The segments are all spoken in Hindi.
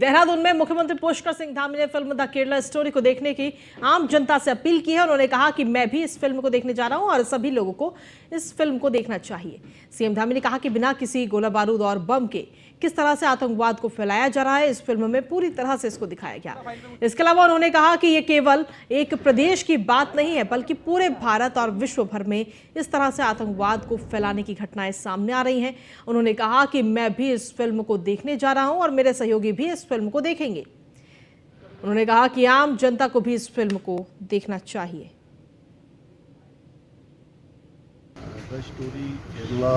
देहरादून में मुख्यमंत्री पुष्कर सिंह धामी ने फिल्म द केरला स्टोरी को देखने की आम जनता से अपील की है। उन्होंने कहा कि मैं भी इस फिल्म को देखने जा रहा हूं और सभी लोगों को इस फिल्म को देखना चाहिए। सीएम धामी ने कहा कि बिना किसी गोला बारूद और बम के किस तरह से आतंकवाद को फैलाया जा रहा है, इस फिल्म में पूरी तरह से इसको दिखाया गया। इसके अलावा उन्होंने कहा कि ये केवल एक प्रदेश की बात नहीं है, बल्कि पूरे भारत और विश्व भर में इस तरह से आतंकवाद को फैलाने की घटनाएं सामने आ रही हैं। उन्होंने कहा कि मैं भी इस फिल्म को देखने जा रहा हूं और मेरे सहयोगी भी इस फिल्म को देखेंगे। उन्होंने कहा कि आम जनता को भी इस फिल्म को देखना चाहिए। द स्टोरी केरला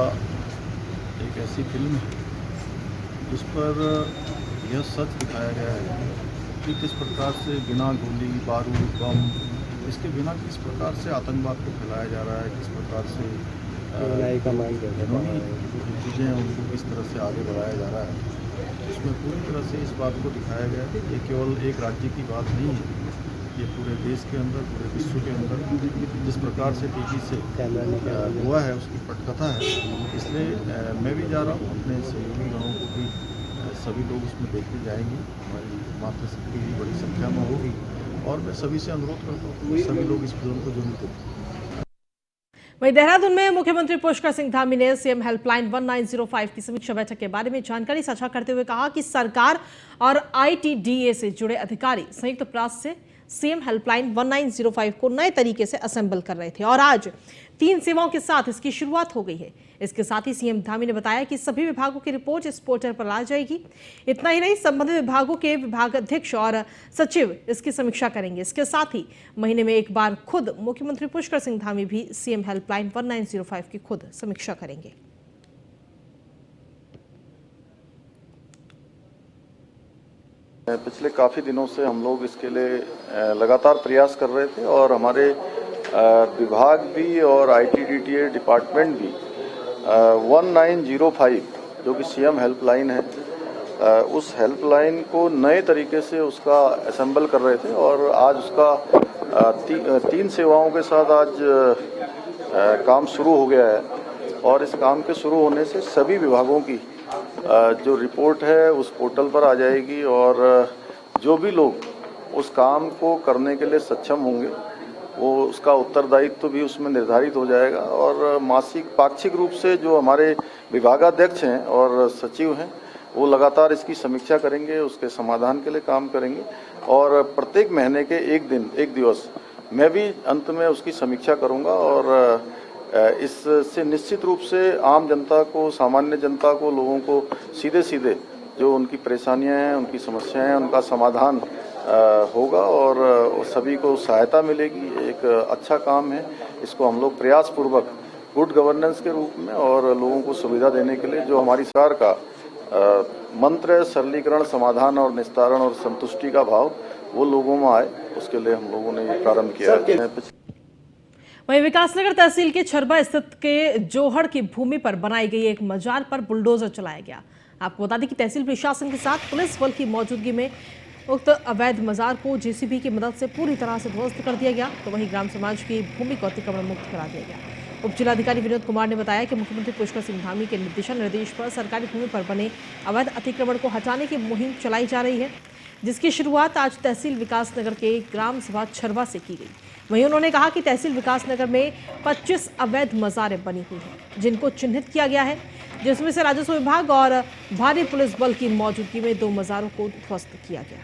एक ऐसी फिल्म है जिस पर यह सच दिखाया गया है कि किस प्रकार से बिना गोली बारूद बम इसके बिना किस प्रकार से आतंकवाद को फैलाया जा रहा है, किस प्रकार से कानूनी चीज़ें हैं उनको किस तरह से आगे बढ़ाया जा रहा है। इसमें पूरी तरह से इस बात को दिखाया गया है कि ये केवल एक राज्य की बात नहीं है, ये पूरे देश के अंदर, पूरे विश्व के अंदर जिस प्रकार से तेजी से हुआ है उसकी पटकथा है। इसलिए मैं भी जा रहा हूँ, अपने सहयोगी गाँवों को भी सभी लोग उसमें देखने जाएंगे। हमारी मातृशक्ति भी बड़ी संख्या में होगी और मैं सभी से अनुरोध करता हूँ कि सभी लोग इस फिल्म को जरूर देखें। वहीं देहरादून में मुख्यमंत्री पुष्कर सिंह धामी ने सीएम हेल्पलाइन 1905 की समीक्षा बैठक के बारे में जानकारी साझा करते हुए कहा कि सरकार और आईटीडीए से जुड़े अधिकारी संयुक्त प्रयास से सीएम हेल्पलाइन 1905 को नए तरीके से असेंबल कर रहे थे और आज 3 सेवाओं के साथ इसकी शुरुआत हो गई है। इसके साथ ही सीएम धामी ने बताया कि सभी विभागों की रिपोर्ट इस पोर्टल पर आ जाएगी। इतना ही नहीं, संबंधित विभागों के विभागाध्यक्ष और सचिव इसकी समीक्षा करेंगे। इसके साथ ही महीने में एक बार खुद मुख्यमंत्री पुष्कर सिंह धामी भी सीएम हेल्पलाइन 1905 की खुद समीक्षा करेंगे। पिछले काफ़ी दिनों से हम लोग इसके लिए लगातार प्रयास कर रहे थे और हमारे विभाग भी और आईटीडीए डिपार्टमेंट भी 1905 जो कि सीएम हेल्पलाइन है, उस हेल्पलाइन को नए तरीके से उसका असेंबल कर रहे थे और आज उसका 3 सेवाओं के साथ आज काम शुरू हो गया है। और इस काम के शुरू होने से सभी विभागों की जो रिपोर्ट है उस पोर्टल पर आ जाएगी और जो भी लोग उस काम को करने के लिए सक्षम होंगे वो उसका उत्तरदायित्व भी उसमें निर्धारित हो जाएगा। और मासिक पाक्षिक रूप से जो हमारे विभागाध्यक्ष हैं और सचिव हैं वो लगातार इसकी समीक्षा करेंगे, उसके समाधान के लिए काम करेंगे और प्रत्येक महीने के एक दिवस मैं भी अंत में उसकी समीक्षा करूंगा और इससे निश्चित रूप से आम जनता को, सामान्य जनता को, लोगों को सीधे जो उनकी परेशानियां हैं, उनकी समस्याएं हैं, उनका समाधान होगा और सभी को सहायता मिलेगी। एक अच्छा काम है, इसको हम लोग प्रयासपूर्वक गुड गवर्नेंस के रूप में और लोगों को सुविधा देने के लिए जो हमारी सरकार का मंत्र है, सरलीकरण, समाधान और निस्तारण और संतुष्टि का भाव वो लोगों में आए, उसके लिए हम लोगों ने ये प्रारंभ किया है। वहीं विकासनगर तहसील के छरबा स्थित के जोहड़ की भूमि पर बनाई गई एक मजार पर बुलडोजर चलाया गया। आपको बता दें कि तहसील प्रशासन के साथ पुलिस बल की मौजूदगी में उक्त अवैध मजार को जेसीबी की मदद से पूरी तरह से ध्वस्त कर दिया गया, तो वहीं ग्राम समाज की भूमि को अतिक्रमण मुक्त करा दिया गया। उप जिलाधिकारी विनोद कुमार ने बताया कि मुख्यमंत्री पुष्कर सिंह धामी के निर्देश पर सरकारी भूमि पर बने अवैध अतिक्रमण को हटाने की मुहिम चलाई जा रही है, जिसकी शुरुआत आज तहसील विकासनगर के ग्राम सभा छरबा से की गई। वहीं उन्होंने कहा कि तहसील विकासनगर में 25 अवैध मजारें बनी हुई हैं, जिनको चिन्हित किया गया है, जिसमें से राजस्व विभाग और भारी पुलिस बल की मौजूदगी में 2 मजारों को ध्वस्त किया गया।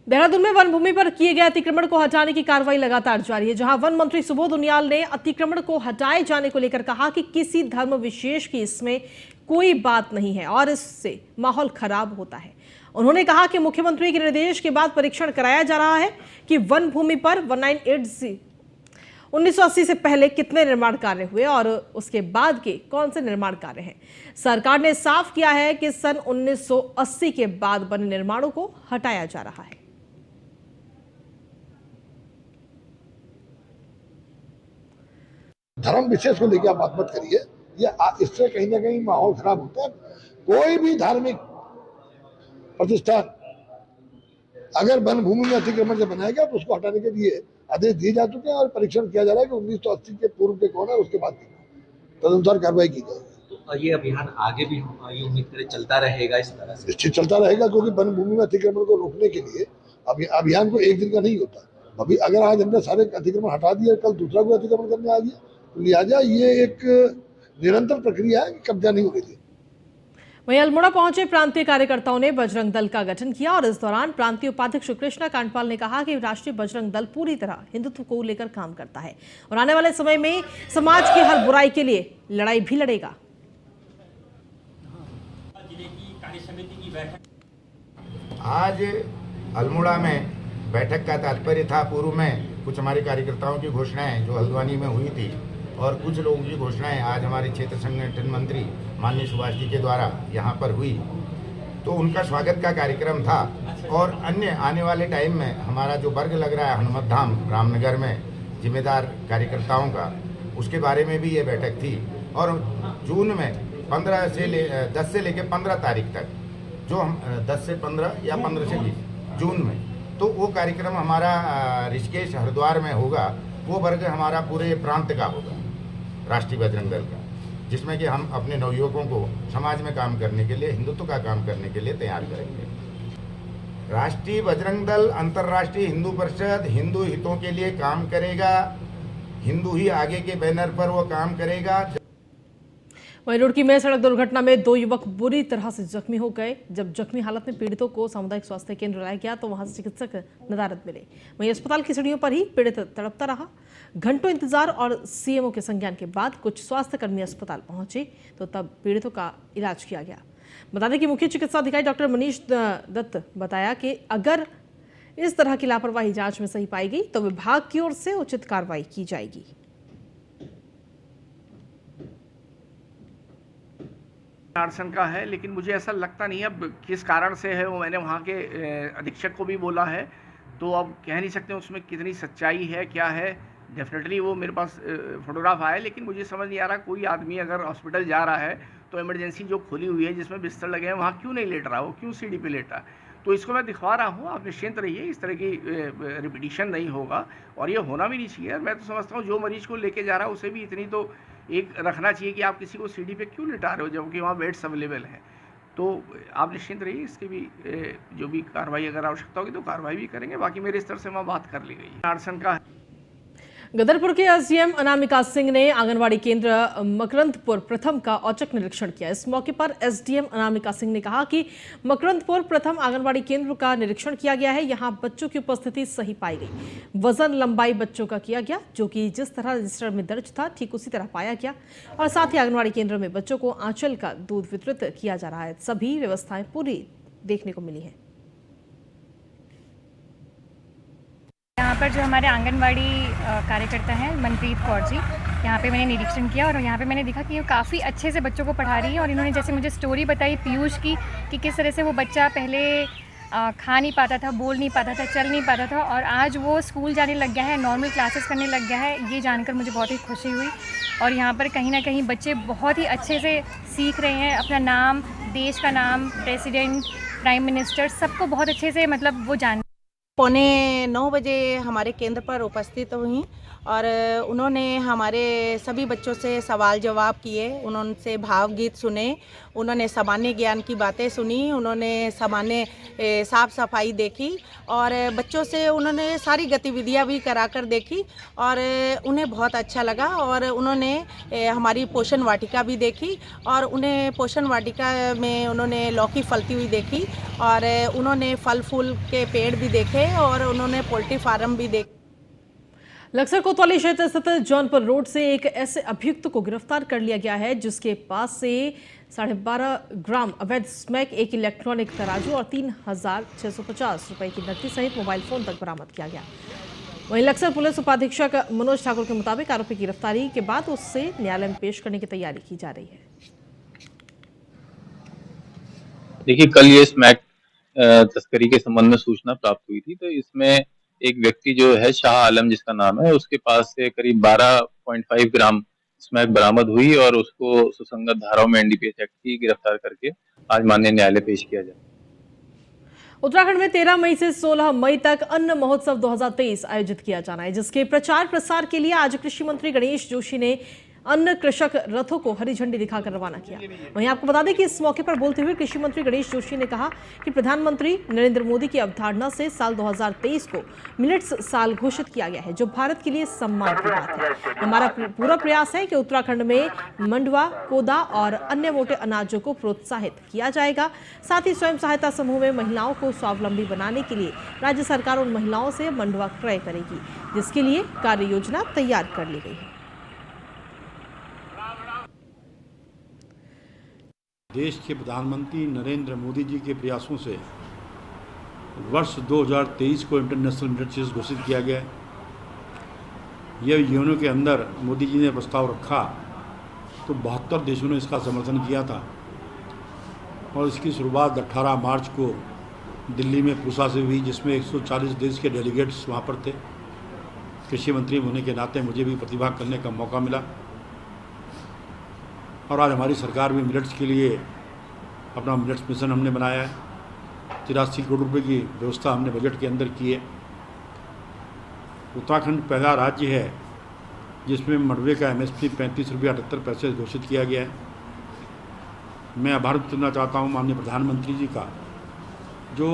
देहरादून में वन भूमि पर किए गए अतिक्रमण को हटाने की कार्रवाई लगातार जारी है, जहां वन मंत्री सुबोध उनियाल ने अतिक्रमण को हटाए जाने को लेकर कहा कि किसी धर्म विशेष की इसमें कोई बात नहीं है और इससे माहौल खराब होता है। उन्होंने कहा कि मुख्यमंत्री के निर्देश के बाद परीक्षण कराया जा रहा है कि वन भूमि पर 1980 से पहले कितने निर्माण कार्य हुए और उसके बाद के कौन से निर्माण कार्य हैं। सरकार ने साफ किया है कि सन 1980 के बाद बने निर्माणों को हटाया जा रहा है। धर्म विशेष को लेकर आप बात मत करिए, इससे कहीं ना कहीं माहौल खराब होता है। कोई भी धार्मिक प्रतिष्ठान अगर वन भूमि में अतिक्रमण से बनाएगा तो उसको हटाने के लिए आदेश दिए जा चुके हैं और परीक्षण किया जा रहा है कि 1980 के पूर्व के कौन है, उसके बाद तदनुसार कार्रवाई की जाएगी। और ये अभियान आगे भी ये उम्मीद करें चलता रहेगा इस तरह से? निश्चित चलता रहेगा, क्योंकि वन भूमि में अतिक्रमण को रोकने के लिए अभियान को एक दिन का नहीं होता। अभी अगर आज हमने सारे अतिक्रमण हटा दिया, कल दूसरा कोई अतिक्रमण करने आ गया, तो लिहाजा ये एक निरंतर प्रक्रिया है, कब्जा नहीं होने दी। वहीं अल्मोड़ा पहुंचे प्रांतीय कार्यकर्ताओं ने बजरंग दल का गठन किया और इस दौरान प्रांतीय उपाध्यक्ष कृष्णा कांडपाल ने कहा कि राष्ट्रीय बजरंग दल पूरी तरह हिंदुत्व को लेकर काम करता है और आने वाले समय में समाज की हर बुराई के लिए लड़ाई भी लड़ेगा। आज अल्मोड़ा में बैठक का तात्पर्य था, पूर्व में कुछ हमारे कार्यकर्ताओं की घोषणाएं जो हल्द्वानी में हुई थी और कुछ लोगों की घोषणाएं आज हमारे क्षेत्र संगठन मंत्री माननीय सुभाष जी के द्वारा यहाँ पर हुई, तो उनका स्वागत का कार्यक्रम था। और अन्य आने वाले टाइम में हमारा जो वर्ग लग रहा है हनुमत धाम रामनगर में जिम्मेदार कार्यकर्ताओं का, उसके बारे में भी ये बैठक थी। और जून में 10 से लेकर 15 तारीख तक, जो हम 10 से 15 या 15 से 20 जून में, तो वो कार्यक्रम हमारा ऋषिकेश हरिद्वार में होगा। वो वर्ग हमारा पूरे प्रांत का होगा, राष्ट्रीय बजरंग दल का, जिसमें कि हम अपने नवयुवकों को समाज में काम करने के लिए, हिंदुत्व का काम करने के लिए तैयार करेंगे। राष्ट्रीय बजरंग दल अंतर्राष्ट्रीय हिंदू परिषद हिंदू हितों के लिए काम करेगा, हिंदू ही आगे के बैनर पर वो काम करेगा। वहीं रुड़की में सड़क दुर्घटना में 2 युवक बुरी तरह से जख्मी हो गए। जब जख्मी हालत में पीड़ितों को सामुदायिक स्वास्थ्य केंद्र लाया गया तो वहां से चिकित्सक नदारद मिले। वहीं अस्पताल की सीढ़ियों पर ही पीड़ित तड़पता रहा। घंटों इंतजार और सीएमओ के संज्ञान के बाद कुछ स्वास्थ्य कर्मी अस्पताल पहुंचे तो तब पीड़ितों का इलाज किया गया। बता दें कि मुख्य चिकित्सा अधिकारी डॉक्टर मनीष दत्त बताया कि अगर इस तरह की लापरवाही जांच में सही पाई गई तो विभाग की ओर से उचित कार्रवाई की जाएगी। आर्सन का है, लेकिन मुझे ऐसा लगता नहीं अब किस कारण से है। वो मैंने वहाँ के अधीक्षक को भी बोला है, तो अब कह नहीं सकते उसमें कितनी सच्चाई है, क्या है। डेफिनेटली वो मेरे पास फोटोग्राफ आया, लेकिन मुझे समझ नहीं आ रहा कोई आदमी अगर हॉस्पिटल जा रहा है तो इमरजेंसी जो खुली हुई है जिसमें बिस्तर लगे हैं वहाँ क्यों नहीं लेट रहा, वो क्यों सीढ़ी पे लेटा है। तो इसको मैं दिखवा रहा हूँ, आप निश्चिंत रहिए, इस तरह की रिपीटिशन नहीं होगा और ये होना भी नहीं चाहिए। मैं तो समझता हूँ जो मरीज को लेके जा रहा है उसे भी इतनी तो एक रखना चाहिए कि आप किसी को सीढ़ी पे क्यों लिटा रहे हो जबकि वहाँ बेड्स अवेलेबल हैं। तो आप निश्चिंत रहिए, इसकी भी जो भी कार्रवाई अगर आवश्यकता होगी तो कार्रवाई भी करेंगे। बाकी मेरे स्तर से वहाँ बात कर ली गई है। आर्सन का गदरपुर के एसडीएम अनामिका सिंह ने आंगनवाड़ी केंद्र मकरंदपुर प्रथम का औचक निरीक्षण किया। इस मौके पर एसडीएम अनामिका सिंह ने कहा कि मकरंदपुर प्रथम आंगनवाड़ी केंद्र का निरीक्षण किया गया है। यहां बच्चों की उपस्थिति सही पाई गई। वजन लंबाई बच्चों का किया गया, जो कि जिस तरह रजिस्टर में दर्ज था ठीक उसी तरह पाया गया। और साथ ही आंगनवाड़ी केंद्र में बच्चों को आंचल का दूध वितरित किया जा रहा है। सभी व्यवस्थाएं पूरी देखने को मिली है। यहाँ पर जो हमारे आंगनवाड़ी कार्यकर्ता हैं मनप्रीत कौर जी, यहाँ पे मैंने निरीक्षण किया और यहाँ पे मैंने देखा कि वो काफ़ी अच्छे से बच्चों को पढ़ा रही है। और इन्होंने जैसे मुझे स्टोरी बताई पीयूष की कि किस तरह से वो बच्चा पहले खा नहीं पाता था, बोल नहीं पाता था, चल नहीं पाता था और आज वो स्कूल जाने लग गया है, नॉर्मल क्लासेस करने लग गया है। ये जानकर मुझे बहुत ही खुशी हुई। और यहाँ पर कहीं ना कहीं बच्चे बहुत ही अच्छे से सीख रहे हैं, अपना नाम, देश का नाम, प्रेसिडेंट, प्राइम मिनिस्टर, सबको बहुत अच्छे से मतलब वो जान। 8:45 बजे हमारे केंद्र पर उपस्थित हुई और उन्होंने हमारे सभी बच्चों से सवाल जवाब किए, उन्होंने भावगीत सुने, उन्होंने सामान्य ज्ञान की बातें सुनी, उन्होंने सामान्य साफ सफाई देखी और बच्चों से उन्होंने सारी गतिविधियां भी कराकर देखी और उन्हें बहुत अच्छा लगा। और उन्होंने हमारी पोषण वाटिका भी देखी और उन्हें पोषण वाटिका में उन्होंने लौकी फलती हुई देखी और उन्होंने फल फूल के पेड़ भी देखे और उन्होंने पोल्ट्री फार्म भी देखे। लक्सर कोतवाली क्षेत्र स्थित जौनपुर रोड से एक ऐसे अभियुक्त को गिरफ्तार कर लिया गया है जिसके पास से 12.5 ग्राम अवैध स्मैक, एक इलेक्ट्रॉनिक तराजू और 3,650 रुपए की नकदी सहित मोबाइल फोन तक बरामद किया गया। वहीं लक्सर पुलिस उपाधीक्षक मनोज ठाकुर के मुताबिक आरोपी की गिरफ्तारी के बाद उससे न्यायालय में पेश करने की तैयारी की जा रही है। देखिए, कल ये स्मैक तस्करी के संबंध में सूचना प्राप्त हुई थी, तो इसमें एक व्यक्ति जो है शाह आलम जिसका नाम है, उसके पास से करीब 12.5 ग्राम स्मैक बरामद हुई और उसको सुसंगत धाराओं में एनडीपीएस एक्ट की गिरफ्तार करके आज माननीय न्यायालय पेश किया जाए। उत्तराखंड में 13 मई से 16 मई तक अन्न महोत्सव 2023 आयोजित किया जाना है, जिसके प्रचार प्रसार के लिए आज कृषि मंत्री गणेश जोशी ने अन्य कृषक रथों को हरी झंडी दिखाकर रवाना किया। वहीं आपको बता दें कि इस मौके पर बोलते हुए कृषि मंत्री गणेश जोशी ने कहा कि प्रधानमंत्री नरेंद्र मोदी की अवधारणा से साल 2023 को मिलेट्स साल घोषित किया गया है, जो भारत के लिए सम्मान की बात है। हमारा पूरा प्रयास है कि उत्तराखंड में मंडवा, कोदा और अन्य मोटे अनाजों को प्रोत्साहित किया जाएगा। साथ ही स्वयं सहायता समूह में महिलाओं को स्वावलंबी बनाने के लिए राज्य सरकार उन महिलाओं से मंडवा क्रय करेगी, जिसके लिए कार्य योजना तैयार कर ली गई है। देश के प्रधानमंत्री नरेंद्र मोदी जी के प्रयासों से वर्ष 2023 को इंटरनेशनल मिलेट्स घोषित किया गया है। यह यूएनओ के अंदर मोदी जी ने प्रस्ताव रखा तो 72 देशों ने इसका समर्थन किया था और इसकी शुरुआत 18 मार्च को दिल्ली में पूसा से हुई, जिसमें 140 देश के डेलीगेट्स वहाँ पर थे। कृषि मंत्री होने के नाते मुझे भी प्रतिभाग करने का मौका मिला और आज हमारी सरकार भी मिलेट्स के लिए अपना मिलेट्स मिशन हमने बनाया है। 83 करोड़ रुपए की व्यवस्था हमने बजट के अंदर की है। उत्तराखंड पहला राज्य है जिसमें मंडवे का MSP 35 रुपये 78 पैसे घोषित किया गया है। मैं आभार करना चाहता हूँ माननीय प्रधानमंत्री जी का, जो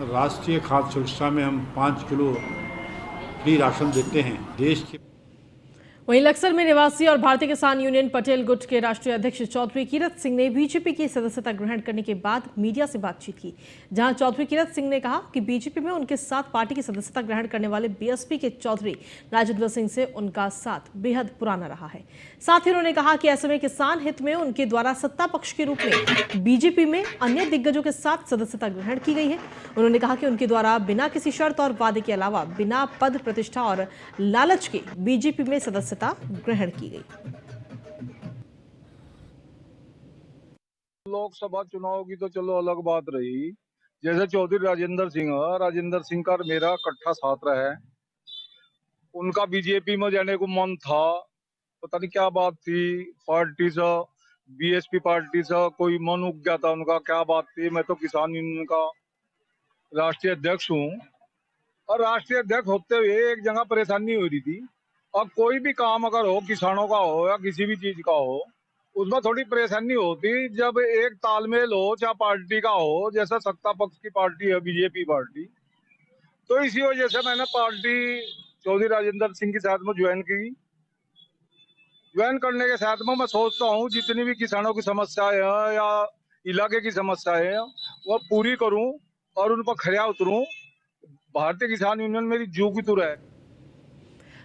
राष्ट्रीय खाद्य सुरक्षा में हम 5 किलो फ्री राशन देते हैं देश के। वहीं लक्सर में निवासी और भारतीय किसान यूनियन पटेल गुट के राष्ट्रीय अध्यक्ष चौधरी कीरत सिंह ने बीजेपी की सदस्यता ग्रहण करने के बाद मीडिया से बातचीत की, जहां चौधरी कीरत सिंह ने कहा कि बीजेपी में उनके साथ पार्टी की सदस्यता ग्रहण करने वाले बीएसपी के चौधरी राजेंद्र सिंह से उनका साथ बेहद पुराना रहा है। साथ ही उन्होंने कहा कि ऐसे में किसान हित में उनके द्वारा सत्ता पक्ष के रूप में बीजेपी में अन्य दिग्गजों के साथ सदस्यता ग्रहण की गई है। उन्होंने कहा कि उनके द्वारा बिना किसी शर्त और वादे के अलावा बिना पद प्रतिष्ठा और लालच के बीजेपी में सदस्यता ग्रहण की गई। लोकसभा चुनाव की तो चलो अलग बात रही, जैसे चौधरी राजेंद्र सिंह का मेरा इकट्ठा साथ रहा है। उनका बीजेपी में जाने को मन था, पता नहीं क्या बात थी, पार्टी से बीएसपी पार्टी से कोई मन उग गया था उनका, क्या बात थी। मैं तो किसान यूनियन का राष्ट्रीय अध्यक्ष हूँ और राष्ट्रीय अध्यक्ष होते हुए एक जगह परेशानी हो रही थी। अब कोई भी काम अगर हो, किसानों का हो या किसी भी चीज का हो, उसमें थोड़ी परेशानी होती जब एक तालमेल हो, चाहे पार्टी का हो, जैसा सत्ता पक्ष की पार्टी है बीजेपी पार्टी। तो इसी वजह से मैंने पार्टी चौधरी राजेंद्र सिंह के साथ में ज्वाइन की। ज्वाइन करने के साथ में मैं सोचता हूँ जितनी भी किसानों की समस्याएं हैं या इलाके की समस्याएं हैं वह पूरी करूं और उन पर खरा उतरूं। भारतीय किसान यूनियन मेरी जू की तुर है।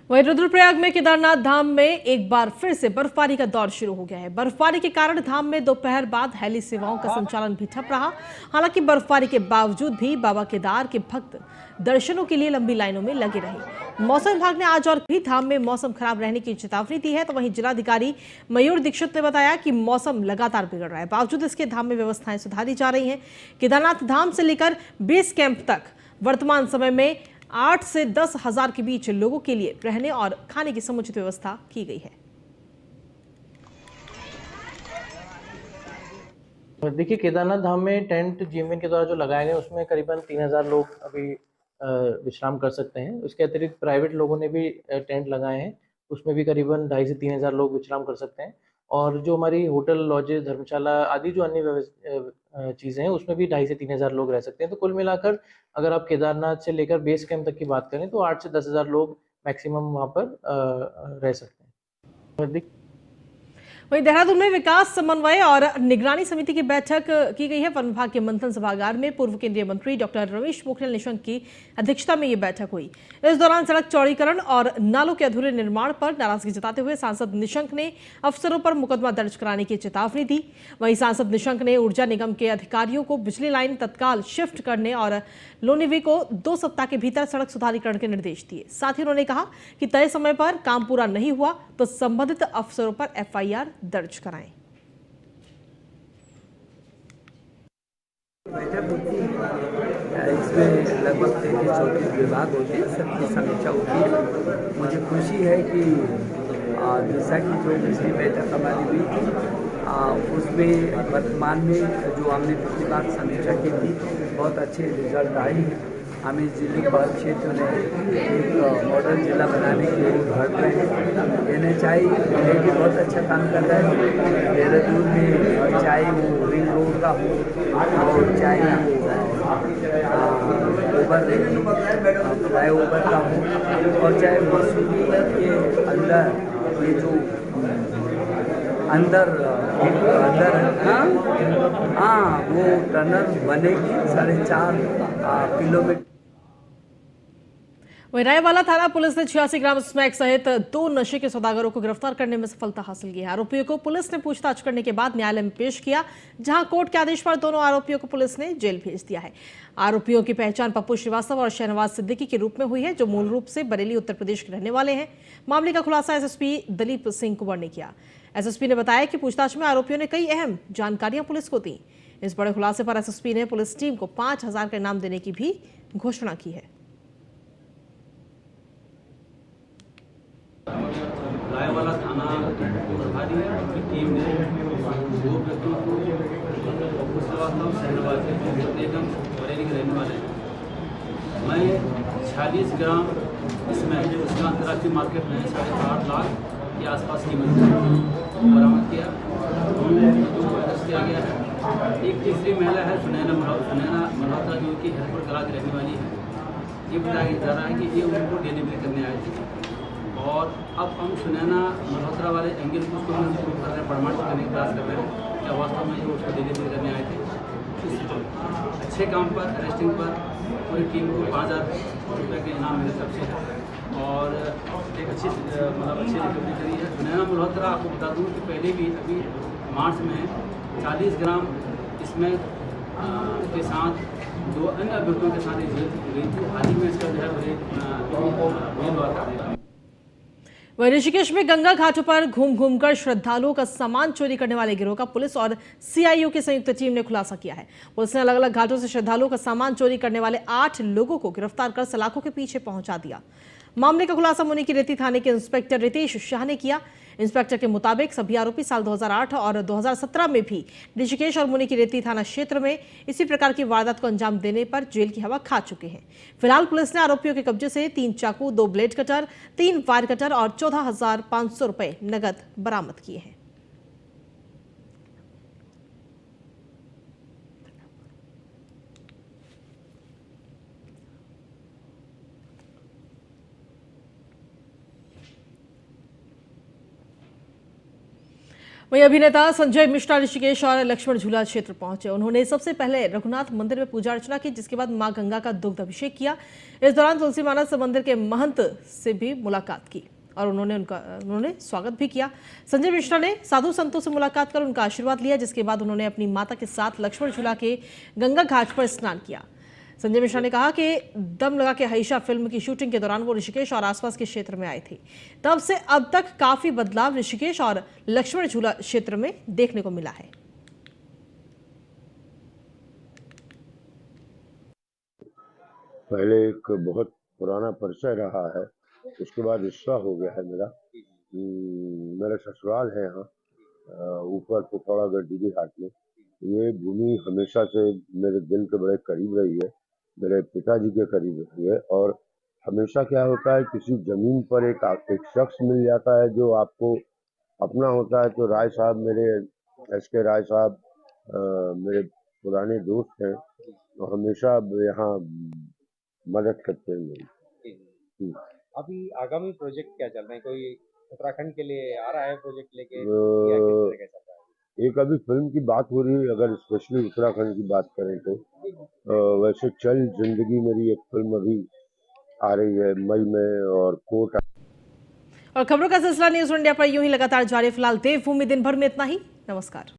वहीं रुद्रप्रयाग में केदारनाथ धाम में एक बार फिर से बर्फबारी का दौर शुरू हो गया है। बर्फबारी के कारण धाम में दोपहर बाद हेली सेवाओं का संचालन भी ठप रहा। हालांकि बर्फबारी के बावजूद भी बाबा केदार के भक्त दर्शनों के लिए लंबी लाइनों में लगे रहे। मौसम विभाग ने आज और भी धाम में मौसम खराब रहने की चेतावनी दी है। तो वहीं जिलाधिकारी मयूर दीक्षित ने बताया कि मौसम लगातार बिगड़ रहा है, बावजूद इसके धाम में व्यवस्थाएं सुधारी जा रही हैं। केदारनाथ धाम से लेकर बेस कैंप तक वर्तमान समय में 8 से 10 हजार के बीच लोगों के लिए रहने और खाने की समुचित व्यवस्था की गई है। देखिए, केदारनाथ धाम में टेंट जीएमवीएन के द्वारा जो लगाए गए उसमें करीबन 3000 लोग अभी विश्राम कर सकते हैं। उसके अतिरिक्त प्राइवेट लोगों ने भी टेंट लगाए हैं, उसमें भी करीबन 2500 से 3000 लोग विश्राम कर सकते हैं। और जो हमारी होटल, लॉजेस, धर्मशाला आदि जो अन्य चीज़ें हैं उसमें भी 2500 से 3000 लोग रह सकते हैं। तो कुल मिलाकर अगर आप केदारनाथ से लेकर बेस कैंप तक की बात करें तो 8 से 10 हजार लोग मैक्सिमम वहाँ पर रह सकते हैं। वहीं देहरादून में विकास समन्वय और निगरानी समिति की बैठक की गई है। वन विभाग के मंथन सभागार में पूर्व केंद्रीय मंत्री डॉक्टर रमेश पोखरियाल निशंक की अध्यक्षता में ये बैठक हुई। इस दौरान सड़क चौड़ीकरण और नालों के अधूरे निर्माण पर नाराजगी जताते हुए सांसद निशंक ने अफसरों पर मुकदमा दर्ज कराने की चेतावनी दी। वहीं सांसद निशंक ने ऊर्जा निगम के अधिकारियों को बिजली लाइन तत्काल शिफ्ट करने और लोनिवी को 2 सप्ताह के भीतर सड़क सुधारीकरण के निर्देश दिए। साथ ही उन्होंने कहा कि तय समय पर काम पूरा नहीं हुआ तो संबंधित अफसरों पर FIR दर्ज कराएं। बैठक होती है, इसमें लगभग 33-34 विभाग होते हैं, सबकी समीक्षा होती है। मुझे खुशी है कि जैसा कि जो पिछली बैठक हमारी हुई थी उसमें वर्तमान में जो हमने पिछली बार समीक्षा की थी बहुत अच्छे रिजल्ट आए हैं। हम इस जिले के बाद क्षेत्र में एक मॉडल जिला बनाने की ओर बढ़ रहे हैं। NHI ये भी बहुत अच्छा काम कर रहा है। देहरादून में चाहे वो रिंग रोड का हो और चाहे ओवर फ्लाई ओवर का हो और चाहे मसूरी के अंदर ये जो अंदर वो टनल बनेगी 4.5 किलोमीटर। वहीं रायवाला थाना पुलिस ने 86 ग्राम स्मैक सहित 2 नशे के सौदागरों को गिरफ्तार करने में सफलता हासिल की है। आरोपियों को पुलिस ने पूछताछ करने के बाद न्यायालय में पेश किया, जहां कोर्ट के आदेश पर दोनों आरोपियों को पुलिस ने जेल भेज दिया है। आरोपियों की पहचान पप्पू श्रीवास्तव और शहनवाज सिद्दीकी के रूप में हुई है, जो मूल रूप से बरेली उत्तर प्रदेश के रहने वाले हैं। मामले का खुलासा एसएसपी दलीप सिंह कुंवर ने किया। एसएसपी ने बताया कि पूछताछ में आरोपियों ने कई अहम जानकारियां पुलिस को दी। इस बड़े खुलासे पर एसएसपी ने पुलिस टीम को 5,000 का इनाम देने की भी घोषणा की है। रायवाला थाना प्रभारी की टीम ने 2 व्यक्तियों को पप्पू श्रीवास्तव शहनवाज बेगम बरेली के रहने वाले हैं। मैं 46 ग्राम इसमें इसका अंतर्राष्ट्रीय मार्केट में 8.5 लाख के आसपास कीमत बरामद किया। उनको अरेस्ट किया गया है। एक तीसरी महिला है सुनैना मल्होत्रा, जो कि हरपुर कला की रहने वाली है। ये बताया जा रहा है कि ये उनको डिलीवरी करने आए थे और अब हम सुनैना मल्होत्रा वाले एंगल को उसको हम प्रूव कर रहे हैं, प्रमाणित करने का प्रयास कर रहे हैं क्या वास्तव में जो उसको डिलीवरी करने आए थे। इस अच्छे काम पर अरेस्टिंग पर पूरी टीम को 5,000 रुपये के इनाम मेरे तरफ से है और एक अच्छी रिकवरी करी है। सुनैना मल्होत्रा आपको बता दूँ कि पहले भी अभी मार्च में 40 ग्राम इसमें के साथ 2 अन्य अभ्यर्थियों के साथ जेल गई थी। हाल ही में इसका जो है वहीं ऋषिकेश में गंगा घाटों पर घूम कर श्रद्धालुओं का सामान चोरी करने वाले गिरोह का पुलिस और सीआईयू की संयुक्त टीम ने खुलासा किया है। पुलिस ने अलग अलग घाटों से श्रद्धालुओं का सामान चोरी करने वाले 8 लोगों को गिरफ्तार कर सलाखों के पीछे पहुंचा दिया। मामले का खुलासा मुनि की रेती थाने के इंस्पेक्टर रितेश शाह ने किया। इंस्पेक्टर के मुताबिक सभी आरोपी साल 2008 और 2017 में भी ऋषिकेश और मुनि की रेती थाना क्षेत्र में इसी प्रकार की वारदात को अंजाम देने पर जेल की हवा खा चुके हैं। फिलहाल पुलिस ने आरोपियों के कब्जे से 3 चाकू, 2 ब्लेड कटर, 3 वायर कटर और 14,500 रुपए नगद बरामद किए हैं। वहीं अभिनेता संजय मिश्रा ऋषिकेश और लक्ष्मण झूला क्षेत्र पहुंचे। उन्होंने सबसे पहले रघुनाथ मंदिर में पूजा अर्चना की, जिसके बाद मां गंगा का दुग्ध अभिषेक किया। इस दौरान तुलसी मानस मंदिर के महंत से भी मुलाकात की और उन्होंने स्वागत भी किया। संजय मिश्रा ने साधु संतों से मुलाकात कर उनका आशीर्वाद लिया, जिसके बाद उन्होंने अपनी माता के साथ लक्ष्मण झूला के गंगा घाट पर स्नान किया। संजय मिश्रा ने कहा कि दम लगा के हईशा फिल्म की शूटिंग के दौरान वो ऋषिकेश और आसपास के क्षेत्र में आए थे। तब से अब तक काफी बदलाव ऋषिकेश और लक्ष्मण झूला क्षेत्र में देखने को मिला है। पहले एक बहुत पुराना परिचय रहा है, उसके बाद रिश्ता हो गया है मेरा। मेरा ससुराल है यहाँ ऊपर पिथौरागढ़ डीडी घाट में। ये भूमि हमेशा से मेरे दिल के बड़े करीब रही है, मेरे पिताजी के करीब रही है। और हमेशा क्या होता है, किसी जमीन पर एक शख्स मिल जाता है जो आपको अपना होता है। तो राय साहब, मेरे SK राय साहब मेरे पुराने दोस्त हैं और हमेशा यहाँ मदद करते हैं मेरी। अभी आगामी प्रोजेक्ट क्या चल रहे हैं? कोई उत्तराखंड के लिए आ रहा है प्रोजेक्ट लेके या किस तरह का चल रहा है? एक अभी फिल्म की बात हो रही है, अगर स्पेशली उत्तराखंड की बात करें तो वैसे चल जिंदगी मेरी एक फिल्म अभी आ रही है मई में और कोर्ट। और खबरों का सिलसिला न्यूज इंडिया पर यूं ही लगातार जारी। फिलहाल देवभूमि दिन भर में इतना ही। नमस्कार।